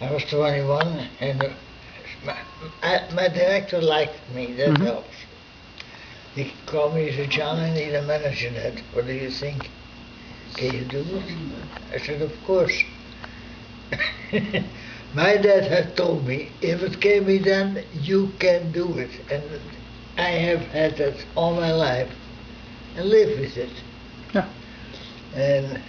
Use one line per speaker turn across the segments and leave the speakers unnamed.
I was 21, and my director liked me, that helps. He called me, he said, John, I need a manager net. What do you think? Can you do it? I said, of course. My dad had told me, if it can be done, you can do it. And I have had that all my life and live with it.
Yeah.
And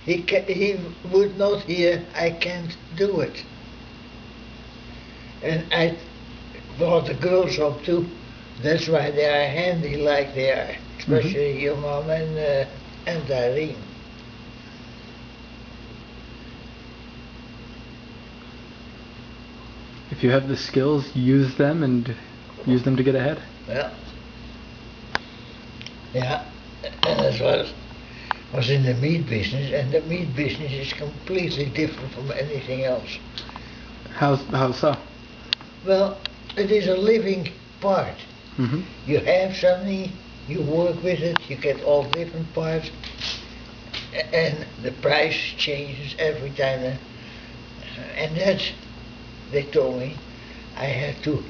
he would not hear, I can't do it. And I brought the girls up too. That's why they are handy like they are, especially your mom and Irene.
If you have the skills, use them and use them to get ahead.
Yeah. Yeah. And as well, was in the meat business, and the meat business is completely different from anything else.
How so?
Well, it is a living part. You have something, you work with it, you get all different parts, and the price changes every time. And that's, they told me, I had to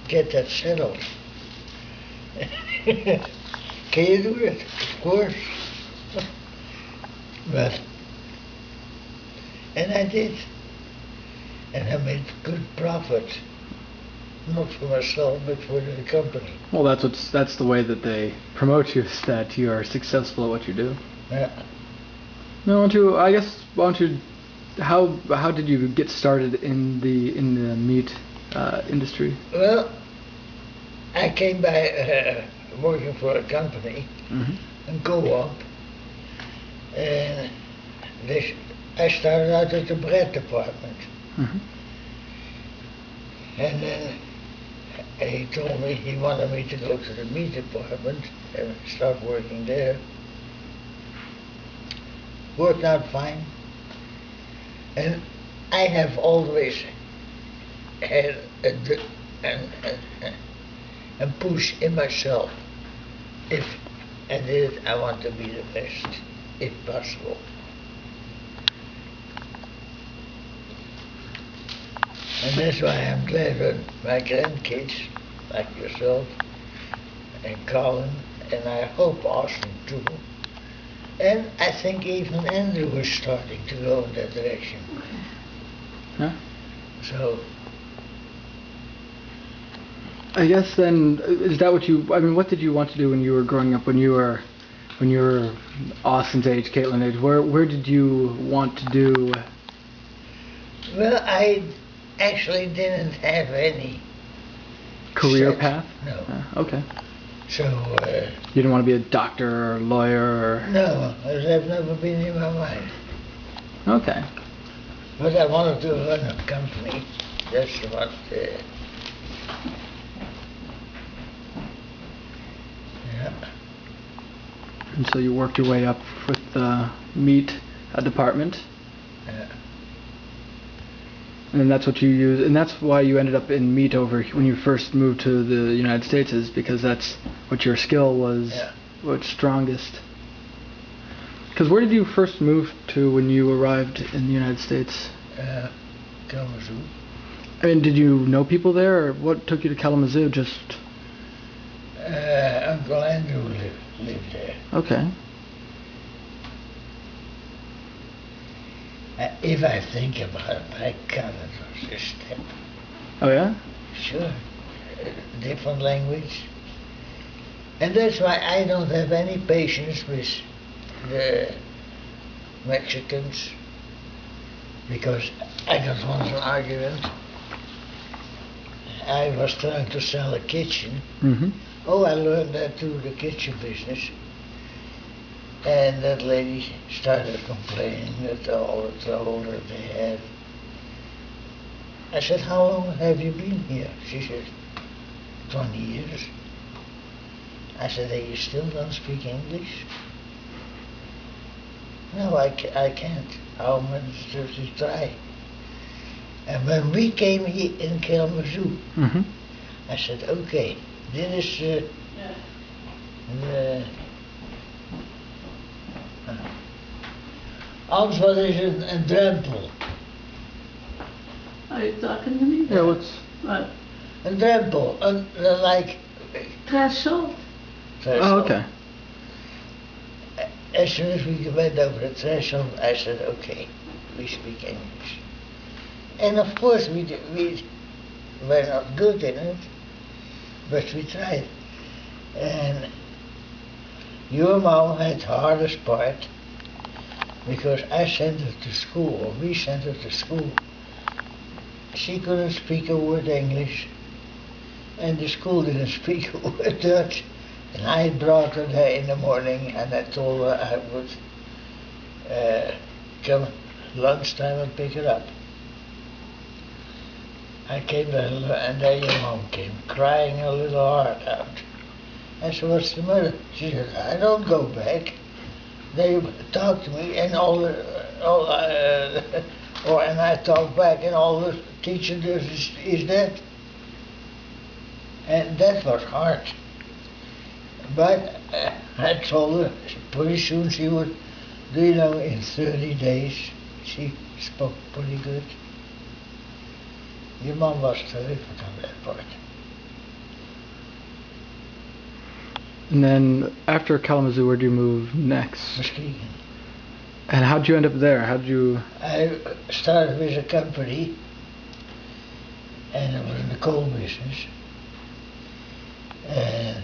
get that settled. Can you do it? Of course. But, and I did. And I made good profit. Not for myself, but for the company.
Well, that's the way that they promote you, is that you are successful at what you do.
Yeah.
Now, how did you get started in the meat industry?
Well, I came by working for a company, and co-op, and I started out at the bread department. And then he told me he wanted me to go to the meat department and start working there. Worked out fine. And I have always had a push in myself. If I did it, I want to be the best, if possible. And that's why I'm glad that my grandkids, like yourself, and Colin, and I hope Austin too, and I think even Andrew is starting to go in that direction.
Huh?
So,
I guess then, is that what what did you want to do when you were growing up, when you were Austin's age, Caitlin's age? Where did you want to do?
Well, I actually didn't have any
career
set.
path?
No.
Okay.
So,
you didn't want to be a doctor or a lawyer or?
No, that's never been in my mind.
Okay.
But I wanted to run a company. That's what. Yeah.
And so you worked your way up with the meat department.
Yeah.
And that's what you use, and that's why you ended up in meat over when you first moved to the United States, is because that's what your skill was, what's strongest. Because where did you first move to when you arrived in the United States?
Kalamazoo.
I mean, did you know people there, or what took you to Kalamazoo? Just
Uncle Andrew lived there.
Okay.
If I think about it, my God, it was a step.
Oh yeah?
Sure. Different language. And that's why I don't have any patience with the Mexicans, because I got once an argument. I was trying to sell a kitchen. Oh, I learned that through the kitchen business. And that lady started complaining that all the trouble that they had. I said, how long have you been here? She said, 20 years. I said, and you still don't speak English? No, I can't. How much does you try? And when we came here in Kalamazoo, I said, okay, this is Alles wat is een drempel.
Are you talking to me?
Yeah, what's...
What?
Een drempel, like...
Threshold.
Oh, okay.
As soon as we went over the threshold, I said, okay, we speak English. And of course we were not good in it, but we tried. And your mom had the hardest part, because I sent her to school, or we sent her to school. She couldn't speak a word English, and the school didn't speak a word Dutch. And I brought her there in the morning, and I told her I would come lunchtime and pick her up. I came to her, and there your mom came, crying her little heart out. I said, what's the matter? She said, I don't go back. They talk to me, and and I talk back, and all the teacher does is that. And that was hard. But I told her pretty soon she would, in 30 days, she spoke pretty good. Your mom was terrific on that part.
And then after Kalamazoo, where'd you move next?
Muskegon.
And how'd you end up there? How'd you...
I started with a company, and I was in the coal business. And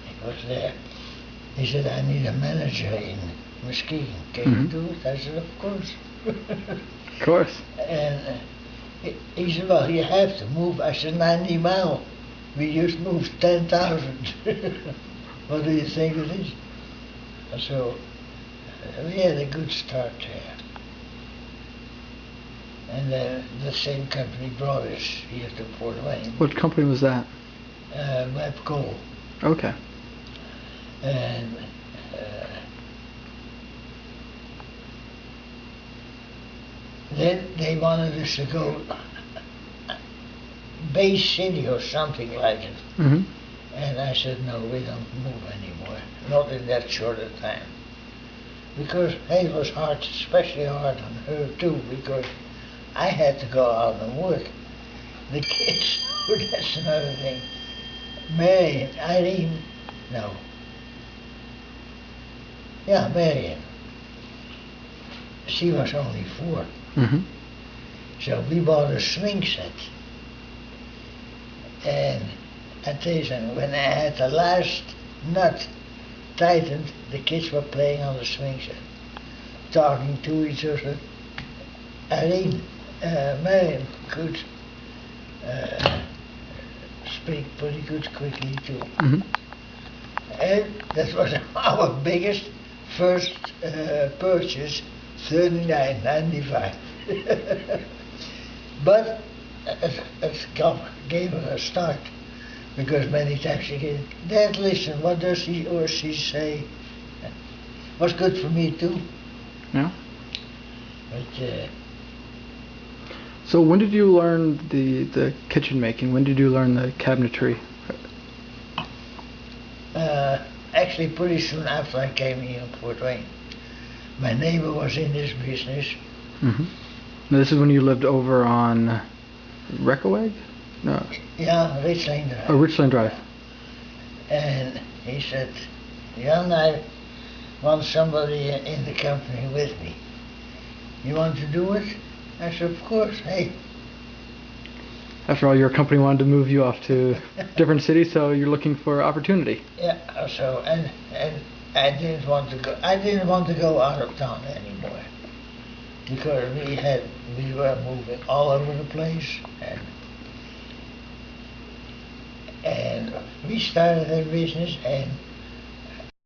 he was there. He said, I need a manager in Muskegon. Can you do it? I said, of course.
Of course.
And he said, well, you have to move. I said, 90 miles. We just moved 10,000. What do you think it is? So we had a good start there. And then the same company brought us here to Fort Wayne.
What company was that?
Web Coal.
Okay.
And then they wanted us to go Bay City or something like it.
Mm-hmm.
And I said, no, we don't move anymore. Not in that short a time. Because hey, it was hard, especially hard on her too, because I had to go out and work. The kids, that's another thing. Marion, Irene, no. Yeah, Marion. She was only 4.
Mm-hmm.
So we bought a swing set. And I tell you something, when I had the last nut tightened, the kids were playing on the swing set, talking to each other. Irene, Marion could speak pretty good quickly too.
Mm-hmm.
And that was our biggest first purchase, $39.95. But it gave her a start, because many times she said, Dad, listen, what does he or she say? Was good for me too.
Yeah.
But
so when did you learn the kitchen making? When did you learn the cabinetry?
actually pretty soon after I came here in Fort Wayne. My neighbor was in this business.
Mm-hmm. Now this is when you lived over on Reckaweg? No.
Yeah, Rich Lane Drive.
Oh, Rich Lane Drive.
And he said, Jan, I want somebody in the company with me. You want to do it? I said, of course, hey.
After all, your company wanted to move you off to different cities, so you're looking for opportunity.
Yeah, so, and I didn't want to go out of town anymore. Because we were moving all over the place, and we started a business, and